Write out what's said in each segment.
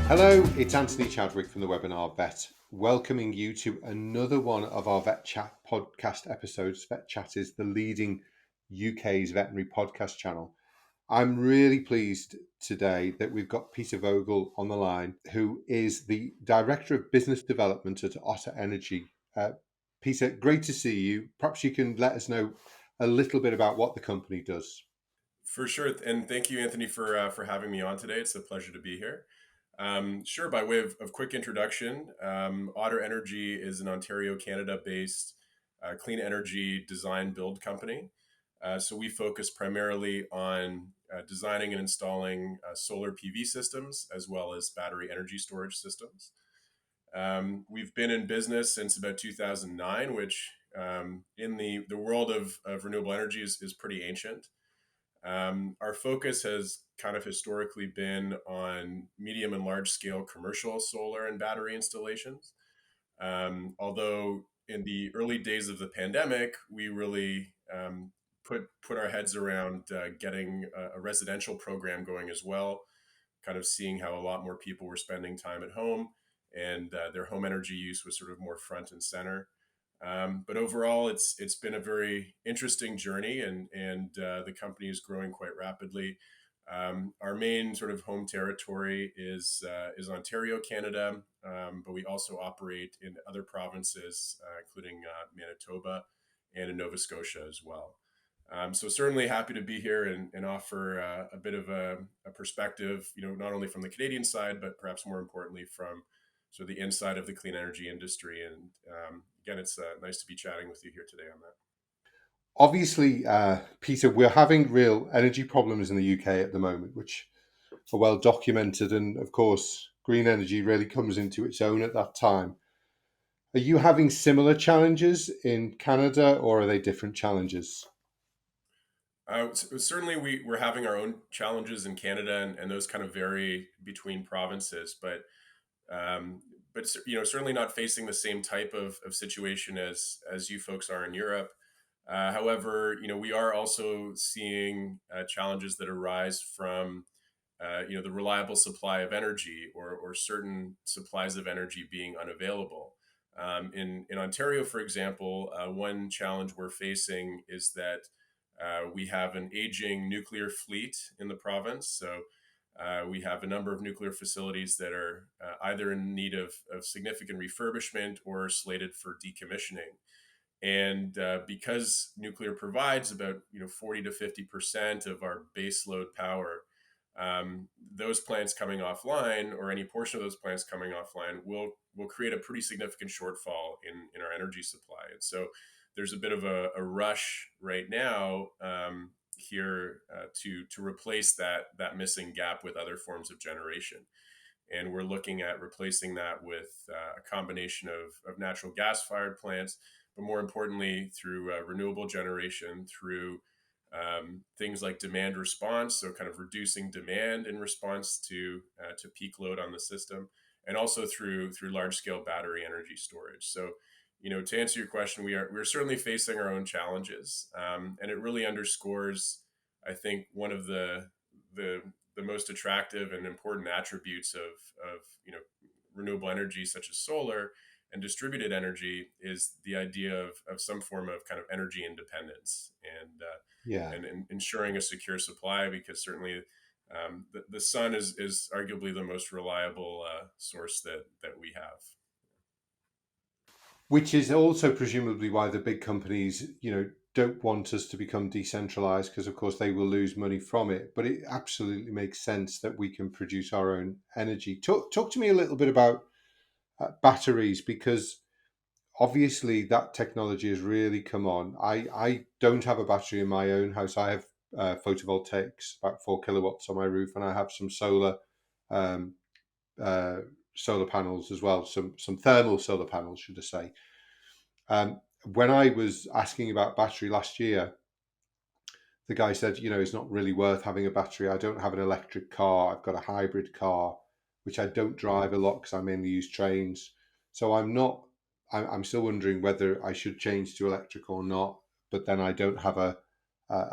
Hello, it's Anthony Chadwick from the Webinar Vet, welcoming you to another one of our VETchat podcast episodes. VETchat is the leading UK's veterinary podcast channel. I'm really pleased today that we've got Peter Vogel on the line, who is the Director of Business Development at Otter Energy. Peter, great to see you. Perhaps you can let us know a little bit about what the company does. For sure, and thank you, Anthony, for having me on today. It's a pleasure to be here. Sure, by way of quick introduction, Otter Energy is an Ontario, Canada-based clean energy design build company. So we focus primarily on designing and installing solar PV systems as well as battery energy storage systems. We've been in business since about 2009, which in the world of renewable energy is pretty ancient. Our focus has kind of historically been on medium and large scale commercial solar and battery installations. Although in the early days of the pandemic, we really put our heads around getting a residential program going as well, kind of seeing how a lot more people were spending time at home and their home energy use was sort of more front and center. But overall, it's been a very interesting journey, and the company is growing quite rapidly. Our main sort of home territory is Ontario, Canada, but we also operate in other provinces, including Manitoba and in Nova Scotia as well. So certainly happy to be here and offer a bit of a perspective, not only from the Canadian side, but perhaps more importantly from sort of the inside of the clean energy industry. And again, it's nice to be chatting with you here today on that. Obviously, Peter, we're having real energy problems in the UK at the moment, which are well documented. And of course, green energy really comes into its own at that time. Are you having similar challenges in Canada, or are they different challenges? Certainly, we're having our own challenges in Canada, and those kind of vary between provinces. Um, but certainly not facing the same type of situation as you folks are in Europe. However, we are also seeing challenges that arise from the reliable supply of energy or certain supplies of energy being unavailable. In Ontario, for example, one challenge we're facing is that we have an aging nuclear fleet in the province. So we have a number of nuclear facilities that are either in need of significant refurbishment or slated for decommissioning. And because nuclear provides about 40 to 50% of our base load power, those plants coming offline, or any portion of those plants coming offline, will create a pretty significant shortfall in our energy supply. And so there's a bit of a rush right now here to replace that missing gap with other forms of generation. And we're looking at replacing that with a combination of natural gas fired plants, but more importantly, through renewable generation, through things like demand response, so kind of reducing demand in response to peak load on the system, and also through large scale battery energy storage. So, to answer your question, we're certainly facing our own challenges, and it really underscores, I think, one of the the most attractive and important attributes of renewable energy such as solar and distributed energy is the idea of some form of kind of energy independence Yeah. and ensuring a secure supply, because certainly the sun is arguably the most reliable source that we have. Which is also presumably why the big companies, don't want us to become decentralized because, of course, they will lose money from it. But it absolutely makes sense that we can produce our own energy. Talk to me a little bit about batteries, because obviously that technology has really come on. I don't have a battery in my own house. I have photovoltaics, about 4 kilowatts on my roof, and I have some um, uh, solar panels as well, some thermal solar panels, should I say. When I was asking about battery last year, the guy said, it's not really worth having a battery. I don't have an electric car. I've got a hybrid car, which I don't drive a lot because I mainly use trains. So I'm not. I'm still wondering whether I should change to electric or not. But then I don't have a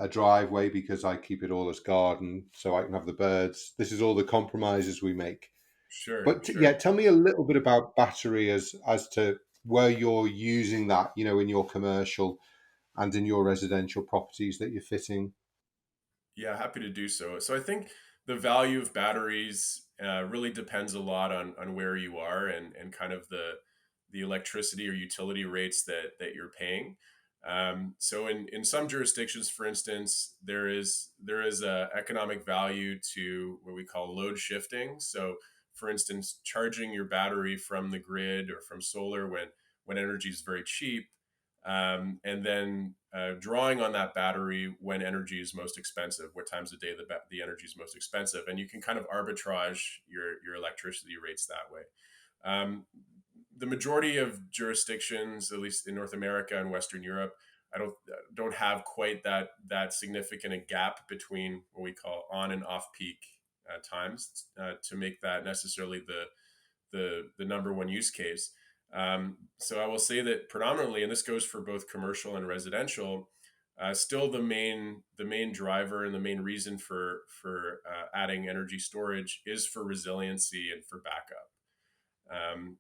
driveway because I keep it all as garden, so I can have the birds. This is all the compromises we make. Sure, But yeah, sure. tell me a little bit about battery as to where you're using that, in your commercial and in your residential properties that you're fitting. Yeah, happy to do so. So I think the value of batteries really depends a lot on where you are and kind of the electricity or utility rates that you're paying. So in some jurisdictions, for instance, there is a economic value to what we call load shifting. So, for instance, charging your battery from the grid or from solar when energy is very cheap, and then drawing on that battery when energy is most expensive, what times of day the energy is most expensive, and you can kind of arbitrage your electricity rates that way. Um, the majority of jurisdictions, at least in North America and Western Europe, I don't have quite that significant a gap between what we call on and off peak times to make that necessarily the number one use case. So I will say that predominantly, and this goes for both commercial and residential, still the main driver and the main reason for adding energy storage is for resiliency and for backup.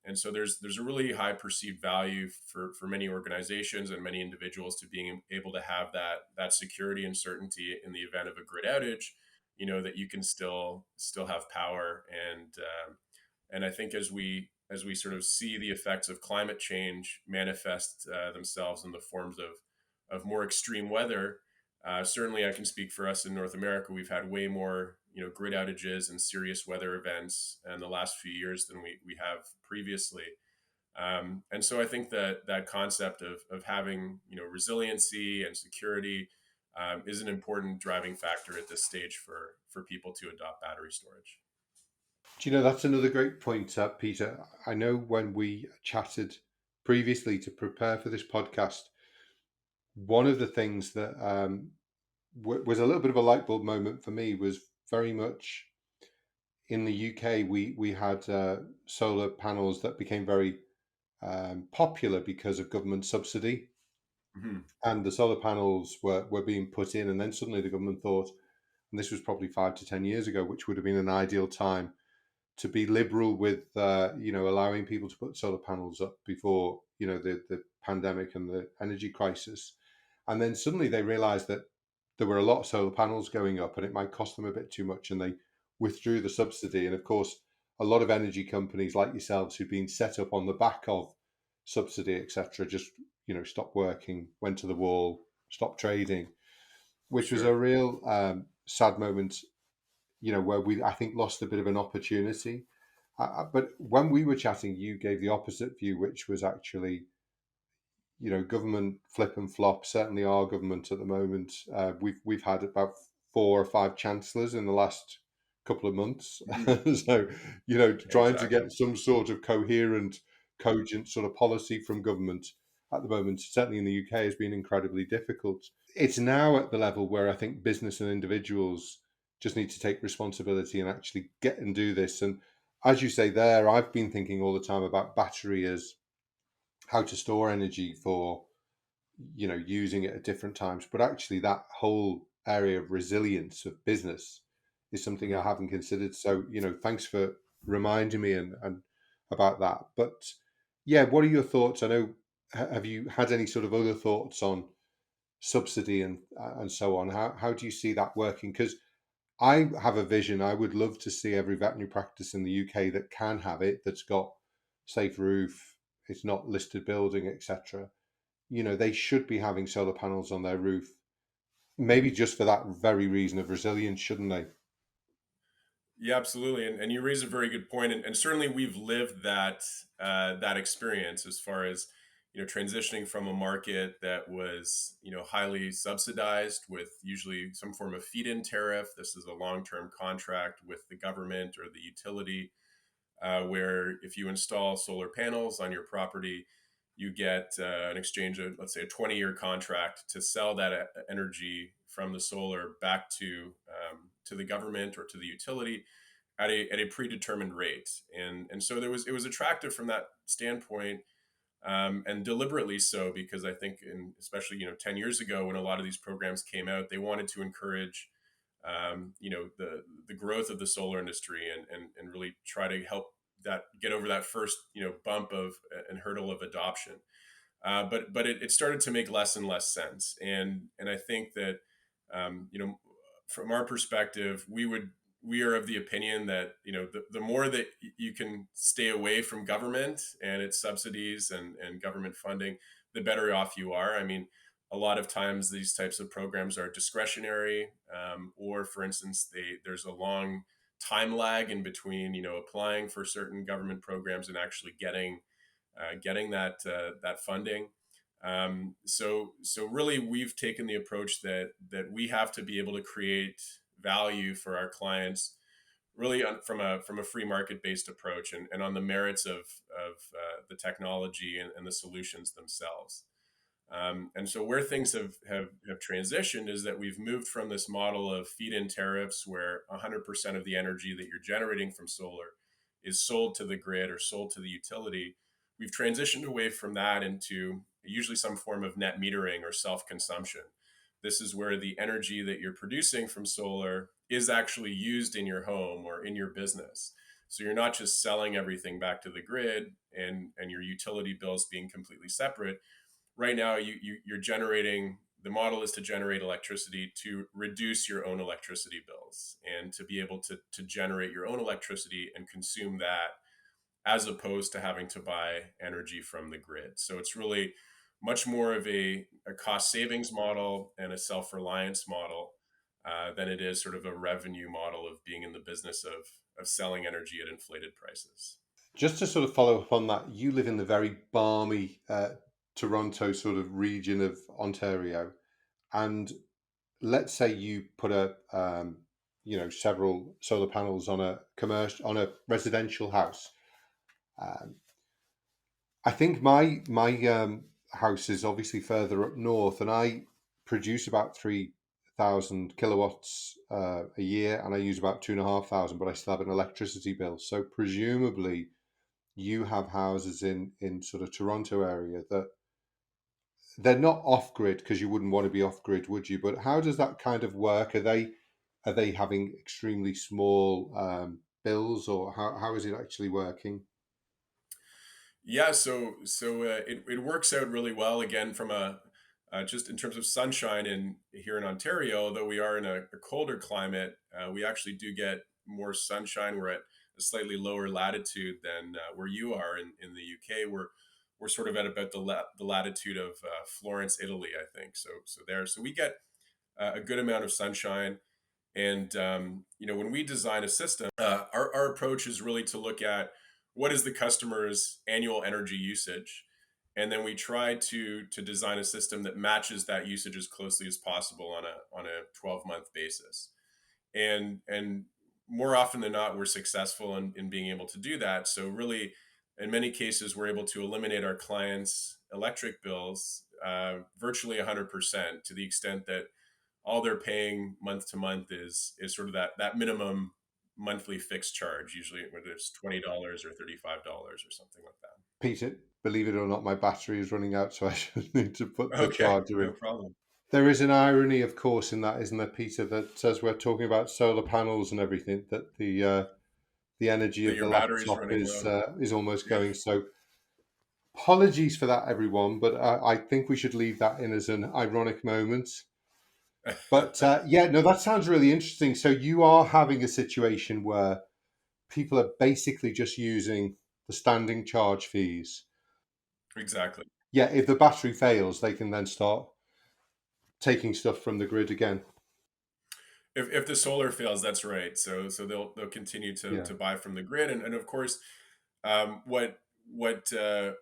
And so there's a really high perceived value for many organizations and many individuals to being able to have that security and certainty in the event of a grid outage. That you can still have power, and I think as we sort of see the effects of climate change manifest themselves in the forms of more extreme weather, certainly I can speak for us in North America. We've had way more grid outages and serious weather events in the last few years than we have previously. And so I think that concept of having resiliency and security is an important driving factor at this stage for people to adopt battery storage. Do you know, that's another great point, Peter? I know when we chatted previously to prepare for this podcast, one of the things that was a little bit of a light bulb moment for me was very much in the UK. We had solar panels that became very popular because of government subsidy, Mhm. and the solar panels were being put in, and then suddenly the government thought, and this was probably 5 to 10 years ago, which would have been an ideal time to be liberal with allowing people to put solar panels up before the pandemic and the energy crisis, and then suddenly they realized that there were a lot of solar panels going up and it might cost them a bit too much, and they withdrew the subsidy. And of course, a lot of energy companies like yourselves who've been set up on the back of subsidy, etc., just stopped working, went to the wall, stopped trading, which was a Sure. real sad moment, where we, I think, lost a bit of an opportunity. But when we were chatting, you gave the opposite view, which was actually, government flip and flop. Certainly, our government at the moment, we've had about 4 or 5 chancellors in the last couple of months. Mhm. So, trying to Exactly. get some sort of coherent, cogent sort of policy from government at the moment, certainly in the UK, has been incredibly difficult. It's now at the level where I think business and individuals just need to take responsibility and actually get and do this. And as you say there, I've been thinking all the time about battery as how to store energy for using it at different times, but actually that whole area of resilience of business is something I Mhm. haven't considered. So thanks for reminding me and about that. But yeah, what are your thoughts? I know, have you had any sort of other thoughts on subsidy and so on? How do you see that working? Because I have a vision. I would love to see every veterinary practice in the UK that can have it, that's got safe roof, it's not listed building, etc. They should be having solar panels on their roof. Maybe just for that very reason of resilience, shouldn't they? Yeah, absolutely, and you raise a very good point, and certainly we've lived that experience as far as transitioning from a market that was highly subsidized with usually some form of feed-in tariff. This is a long-term contract with the government or the utility, where if you install solar panels on your property, you get an exchange of, let's say, a 20-year contract to sell that energy from the solar back to the government or to the utility at a predetermined rate. And so it was attractive from that standpoint, and deliberately so, because I think, especially 10 years ago when a lot of these programs came out, they wanted to encourage the growth of the solar industry, and really try to help that get over that first bump of and hurdle of adoption. But it started to make less and less sense, and I think that from our perspective, we are of the opinion that the more that you can stay away from government and its subsidies and government funding, the better off you are. I mean, a lot of times these types of programs are discretionary, or for instance, there's a long time lag in between applying for certain government programs and actually getting that funding. So really, we've taken the approach that we have to be able to create value for our clients, really from a free market based approach, and on the merits of the technology and the solutions themselves. And so where things have transitioned is that we've moved from this model of feed-in tariffs where 100% of the energy that you're generating from solar is sold to the grid or sold to the utility. We've transitioned away from that into usually some form of net metering or self-consumption. This is where the energy that you're producing from solar is actually used in your home or in your business. So you're not just selling everything back to the grid and your utility bills being completely separate. Right now, you're generating, the model is to generate electricity to reduce your own electricity bills and to be able to generate your own electricity and consume that, as opposed to having to buy energy from the grid. So it's really much more of a cost savings model and a self-reliance model, than it is sort of a revenue model of being in the business of selling energy at inflated prices. Just to sort of follow up on that, you live in the very balmy Toronto sort of region of Ontario, and let's say you put several solar panels on a residential house. Um, I think my house is obviously further up north, and I produce about 3,000 kilowatts a year, and I use about 2,500, but I still have an electricity bill. So presumably, you have houses in sort of Toronto area that they're not off grid, because you wouldn't want to be off grid, would you? But how does that kind of work? Are they having extremely small bills, or how is it actually working? Yeah, it works out really well again from a just in terms of sunshine in here in Ontario. Although we are in a colder climate, we actually do get more sunshine. We're at a slightly lower latitude than where you are in the UK. We're sort of at about the latitude of Florence, Italy, I think. So we get a good amount of sunshine. And when we design a system, our approach is really to look at what is the customer's annual energy usage, and then we try to design a system that matches that usage as closely as possible on a 12-month basis. And more often than not, we're successful in being able to do that. So really, in many cases, we're able to eliminate our clients' electric bills virtually 100%, to the extent that all they're paying month to month is sort of that minimum monthly fixed charge, usually whether it's $20 or $35 or something like that. Peter, believe it or not, my battery is running out, so I should need to put the Okay, charger no in. problem. There is an irony, of course, in that, isn't there, Peter? That as we're talking about solar panels and everything, that the energy That of your the battery's laptop running low. is almost Yeah. going. So apologies for that, everyone, but I think we should leave that in as an ironic moment. But yeah, no, that sounds really interesting. So you are having a situation where people are basically just using the standing charge fees. Exactly. Yeah, if the battery fails, they can then start taking stuff from the grid again. If the solar fails, that's right. So they'll continue to Yeah. to buy from the grid, and of course, um, what what uh,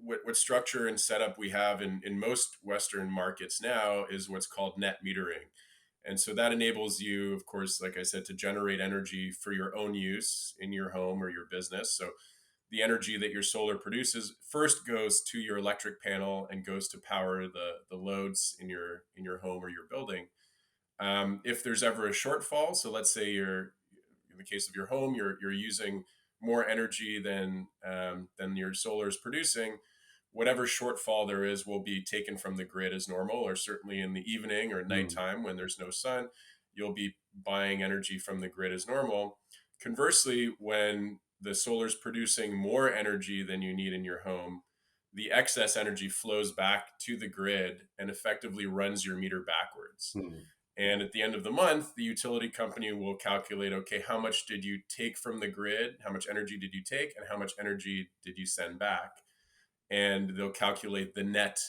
what structure and setup we have in most Western markets now is what's called net metering. And so that enables you, of course, like I said, to generate energy for your own use in your home or your business. So the energy that your solar produces first goes to your electric panel and goes to power the loads in your home or your building. If there's ever a shortfall, so let's say you're in the case of your home, you're using more energy than your solar is producing. Whatever shortfall there is will be taken from the grid as normal, or certainly in the evening or Mm. nighttime when there's no sun, you'll be buying energy from the grid as normal. Conversely, when the solar is producing more energy than you need in your home, the excess energy flows back to the grid and effectively runs your meter backwards. Mm. And at the end of the month, the utility company will calculate, okay, how much did you take from the grid? How much energy did you take? And how much energy did you send back? And they'll calculate the net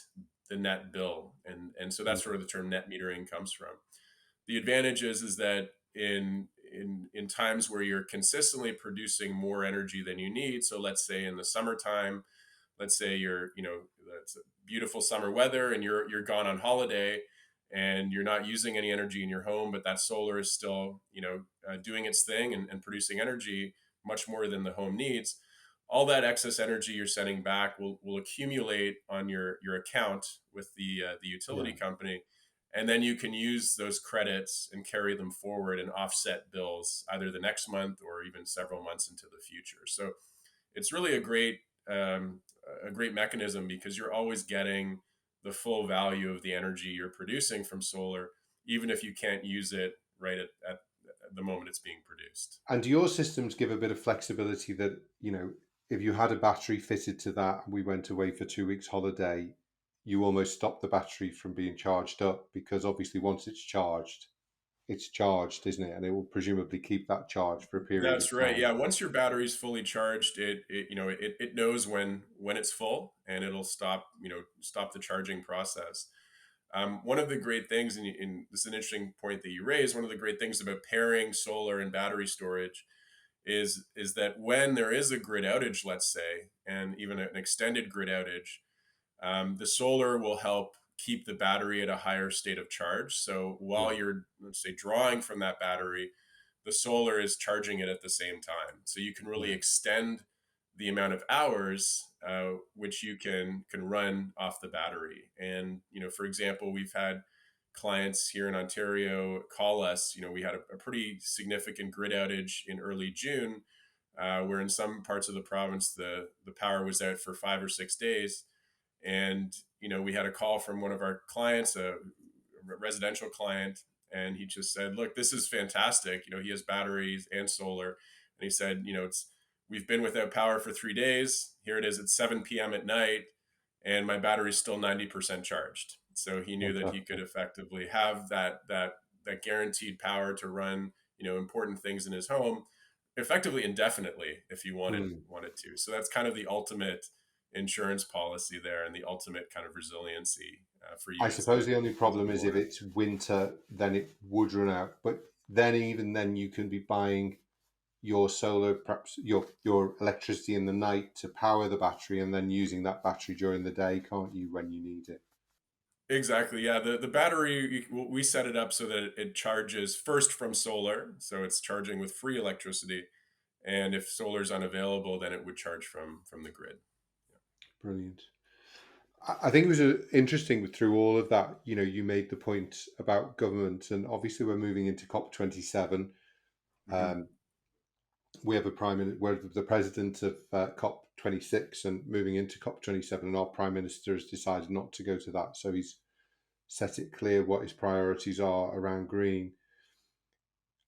bill. And so that's Mm. where the term net metering comes from. The advantage is that in times where you're consistently producing more energy than you need, so let's say in the summertime, let's say it's beautiful summer weather and you're gone on holiday and you're not using any energy in your home, but that solar is still doing its thing and producing energy much more than the home needs. All that excess energy you're sending back will accumulate on your account with the Yeah. utility company, and then you can use those credits and carry them forward and offset bills either the next month or even several months into the future. So it's really um, a great mechanism because you're always getting the full value of the energy you're producing from solar, even if you can't use it right at the moment it's being produced. And do your systems give a bit of flexibility that, if you had a battery fitted to that and we went away for 2 weeks holiday, you almost stop the battery from being charged up because obviously once it's charged, isn't it? And it will presumably keep that charge for a period of That's right. time. Yeah, once your battery's fully charged, it knows when it's full and it'll stop the charging process. One of the great things, and this is an interesting point that you raised. One of the great things about pairing solar and battery storage is that when there is a grid outage, let's say, and even an extended grid outage, the solar will help keep the battery at a higher state of charge. So while Yeah. you're, let's say, drawing from that battery, the solar is charging it at the same time. So you can really Yeah. extend the amount of hours which you can run off the battery. And for example, we've had clients here in Ontario call us. We had a pretty significant grid outage in early June, where in some parts of the province the power was out for 5 or 6 days. And we had a call from one of our clients, a residential client, and he just said, look, this is fantastic. He has batteries and solar, and he said, it's we've been without power for 3 days. Here it is at 7 p.m. at night, and my battery's still 90% charged. So he knew that he could Fantastic. effectively have that guaranteed power to run important things in his home effectively indefinitely if you Mm. wanted to. So that's kind of the ultimate insurance policy there, and the ultimate kind of resiliency for I you as suppose the only a problem is if homeowner. it's winter, then it would run out. But then, even then, you can be buying your solar, perhaps your electricity in the night to power the battery, and then using that battery during the day, can't you, when you need it? Exactly. Yeah. The battery, we set it up so that it charges first from solar. So it's charging with free electricity. And if solar is unavailable, then it would charge from the grid. Brilliant. I think it was interesting through all of that. You made the point about government, and obviously we're moving into COP27. Mhm. Um, we have we're the president of COP26 and moving into COP27, and our prime minister has decided not to go to that. So he's set it clear what his priorities are around green.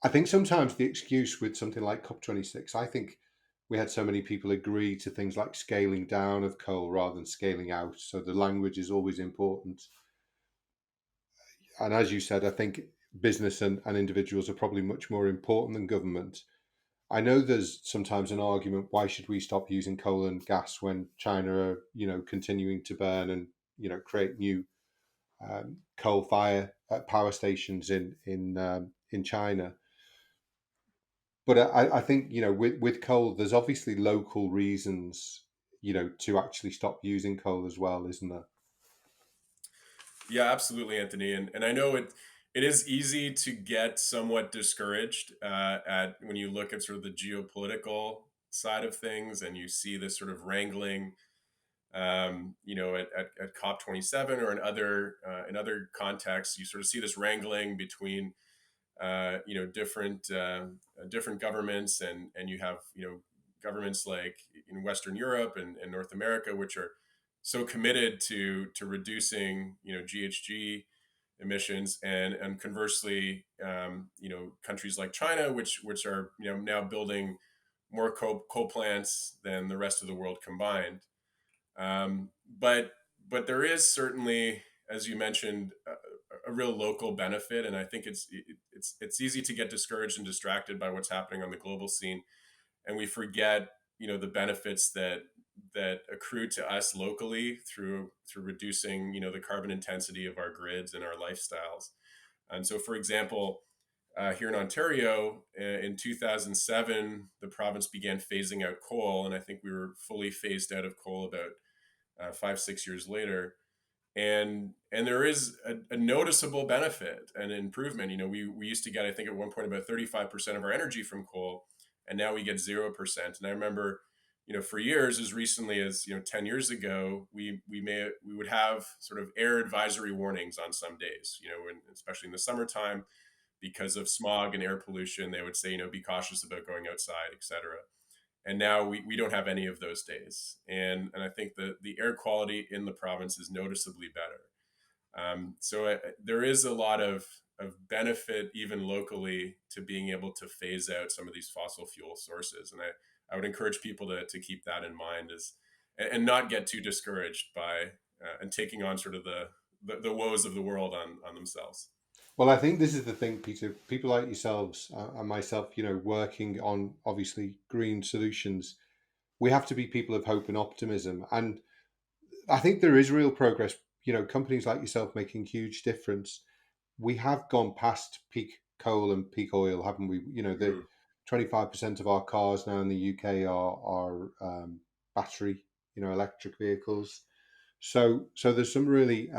I think sometimes the excuse with something like COP26, I think we had so many people agree to things like scaling down of coal rather than scaling out. So the language is always important. And as you said, I think business and individuals are probably much more important than government. I know there's sometimes an argument, why should we stop using coal and gas when China are, continuing to burn and, create new coal fire power stations in China. But I think, with coal, there's obviously local reasons, to actually stop using coal as well, isn't there? Yeah, absolutely, Anthony. And I know it is easy to get somewhat discouraged at when you look at sort of the geopolitical side of things and you see this sort of wrangling at COP27 or in other contexts, you sort of see this wrangling between different governments, and you have governments like in Western Europe and North America, which are so committed to reducing GHG emissions, and conversely, countries like China, which are now building more coal plants than the rest of the world combined. Um, but but there is certainly, as you mentioned, a real local benefit, and I think it's easy to get discouraged and distracted by what's happening on the global scene, and we forget the benefits that accrue to us locally through reducing the carbon intensity of our grids and our lifestyles. And so, for example, here in Ontario in 2007, the province began phasing out coal, and I think we were fully phased out of coal about 5 6 years later. And there is a noticeable benefit and improvement. We used to get, I think at one point, about 35% of our energy from coal, and now we get 0%. And I remember, for years, as recently as 10 years ago, we would have sort of air advisory warnings on some days, especially in the summertime, because of smog and air pollution. They would say, be cautious about going outside, etc. And now we don't have any of those days, and I think the air quality in the province is noticeably better. So there is a lot of benefit even locally to being able to phase out some of these fossil fuel sources, and I would encourage people to keep that in mind, as and not get too discouraged by and taking on sort of the woes of the world on themselves. Well, I think this is the thing, Peter. People like yourselves and myself, working on obviously green solutions, we have to be people of hope and optimism. And I think there is real progress. Companies like yourself making huge difference. We have gone past peak coal and peak oil, haven't we? The Mhm. 25% of our cars now in the UK are battery, electric vehicles. So there's some really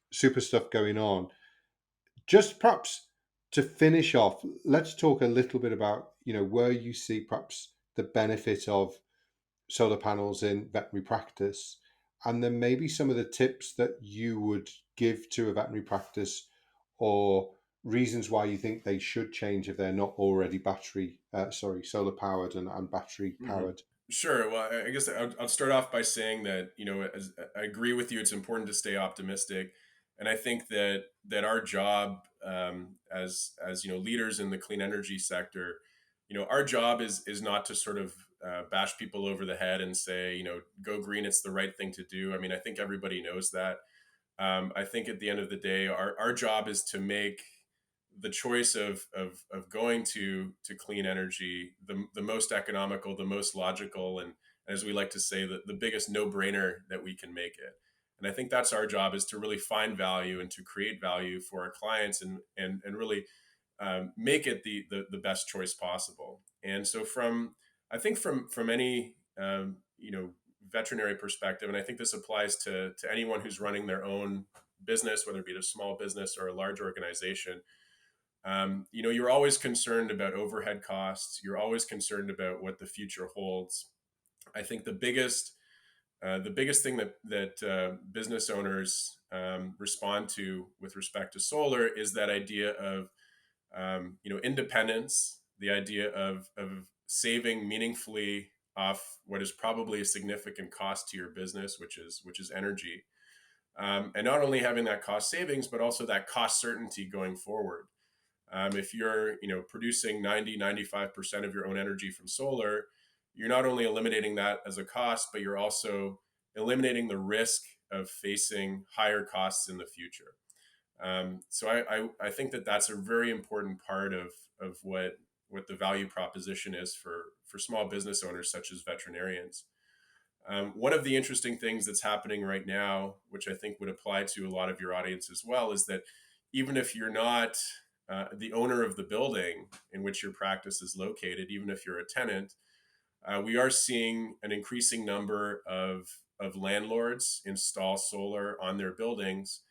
super stuff going on. Just perhaps to finish off, let's talk a little bit about where you see perhaps the benefit of solar panels in veterinary practice, and then maybe some of the tips that you would give to a veterinary practice, or reasons why you think they should change if they're not already solar powered and battery Mhm. powered. Sure. Well, I guess I'll start off by saying that as I agree with you, it's important to stay optimistic, and I think that our job, as leaders in the clean energy sector, our job is not to sort of bash people over the head and say, go green, it's the right thing to do. I mean, I think everybody knows that. I think at the end of the day, our job is to make the choice of going to clean energy the most economical, the most logical, and as we like to say, the biggest no brainer that we can make it. And I think that's our job, is to really find value and to create value for our clients, and really make it the best choice possible. And so I think from any veterinary perspective, and I think this applies to anyone who's running their own business, whether it be a small business or a large organization. You're always concerned about overhead costs. You're always concerned about what the future holds. I think the biggest thing that business owners respond to with respect to solar is that idea of independence, the idea of saving meaningfully off what is probably a significant cost to your business, which is energy, and not only having that cost savings, but also that cost certainty going forward. If you're producing 90-95% of your own energy from solar, you're not only eliminating that as a cost, but you're also eliminating the risk of facing higher costs in the future. So I think that that's a very important part of what the value proposition is for small business owners such as veterinarians. One of the interesting things that's happening right now, which I think would apply to a lot of your audience as well, is that even if you're not the owner of the building in which your practice is located, even if you're a tenant, we are seeing an increasing number of landlords install solar on their buildings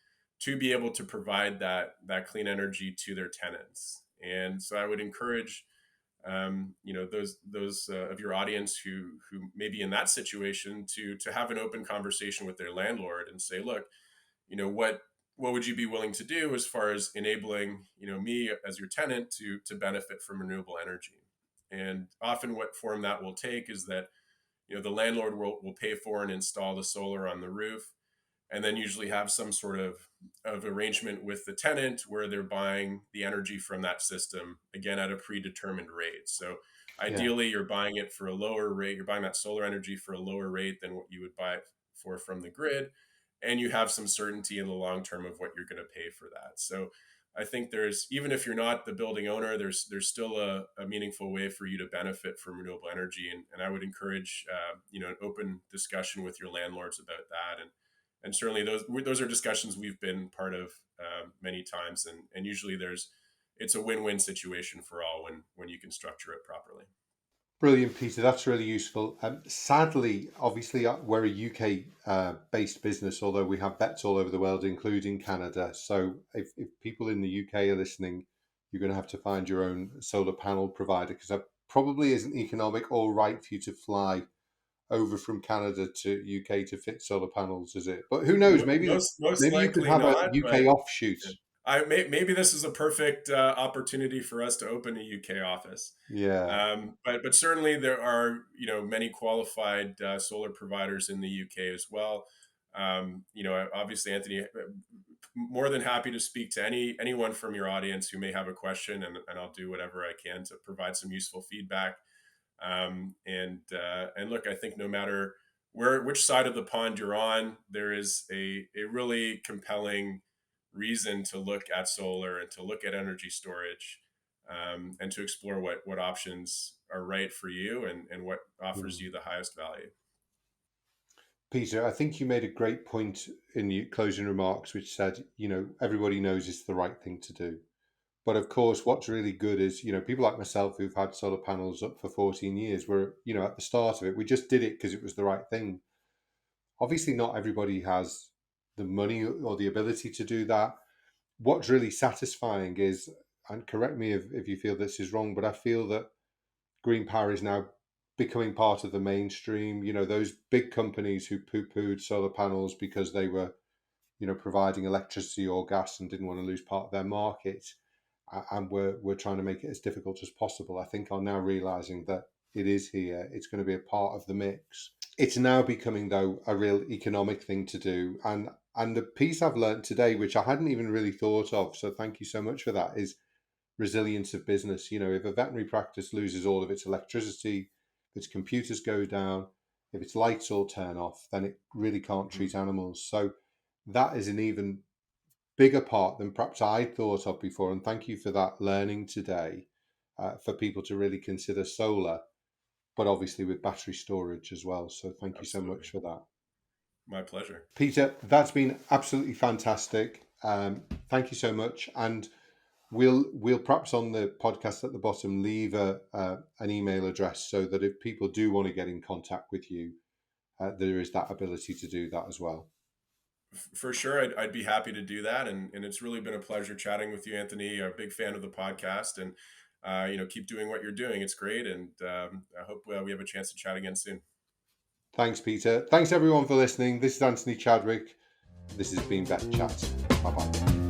to be able to provide that clean energy to their tenants. And so I would encourage those of your audience who may be in that situation to have an open conversation with their landlord and say, look, what would you be willing to do as far as enabling me as your tenant to benefit from renewable energy? And often what form that will take is that the landlord will pay for and install the solar on the roof. and then usually have some sort of arrangement with the tenant where they're buying the energy from that system again at a predetermined rate. So Yeah. ideally, you're buying it for a lower rate. You're buying that solar energy for a lower rate than what you would buy it for from the grid, and you have some certainty in the long term of what you're going to pay for that. So I think there's, even if you're not the building owner, there's still a meaningful way for you to benefit from renewable energy, and I would encourage an open discussion with your landlords about that, and certainly those are discussions we've been part of many times, and usually it's a win-win situation for all when you can structure it properly. Brilliant, Peter. That's really useful. Sadly, obviously, we're a UK based business, although we have vets all over the world, including Canada. So, if people in the UK are listening, you're going to have to find your own solar panel provider because that probably isn't economic or right for you to fly over from Canada to UK to fit solar panels, is it? But who knows? Most Maybe you could likely have a not, UK but offshoot. maybe this is a perfect opportunity for us to open a UK office. Yeah. But certainly there are many qualified solar providers in the UK as well. Obviously, Anthony, more than happy to speak to anyone from your audience who may have a question, and I'll do whatever I can to provide some useful feedback. And look, I think no matter which side of the pond you're on, there is a really compelling reason to look at solar and to look at energy storage, and to explore what options are right for you, and what offers Mm. you the highest value. Peter, I think you made a great point in your closing remarks, which said, everybody knows it's the right thing to do. But of course, what's really good is, people like myself who've had solar panels up for 14 years, were, at the start of it, we just did it because it was the right thing. Obviously, not everybody has the money or the ability to do that. What's really satisfying is, and correct me if you feel this is wrong, but I feel that green power is now becoming part of the mainstream. Those big companies who poo-pooed solar panels because they were, providing electricity or gas and didn't want to lose part of their market, and we're trying to make it as difficult as possible, I think are now realizing that it is here. It's going to be a part of the mix. It's now becoming, though, a real economic thing to do. And the piece I've learned today, which I hadn't even really thought of, so thank you so much for that, is resilience of business. If a veterinary practice loses all of its electricity, if its computers go down, if its lights all turn off, then it really can't Mhm. treat animals. So that is an even bigger part than perhaps I thought of before. And thank you for that learning today, for people to really consider solar, but obviously with battery storage as well. So thank you so much Absolutely, for that. my pleasure. Peter, that's been absolutely fantastic. Thank you so much. And we'll perhaps on the podcast at the bottom leave an email address so that if people do want to get in contact with you, there is that ability to do that as well. For sure, I'd be happy to do that, and it's really been a pleasure chatting with you, Anthony. A big fan of the podcast, and keep doing what you're doing. It's great, and I hope we have a chance to chat again soon. Thanks, Peter. Thanks everyone for listening. This is Anthony Chadwick. This has been VETchat. Bye bye.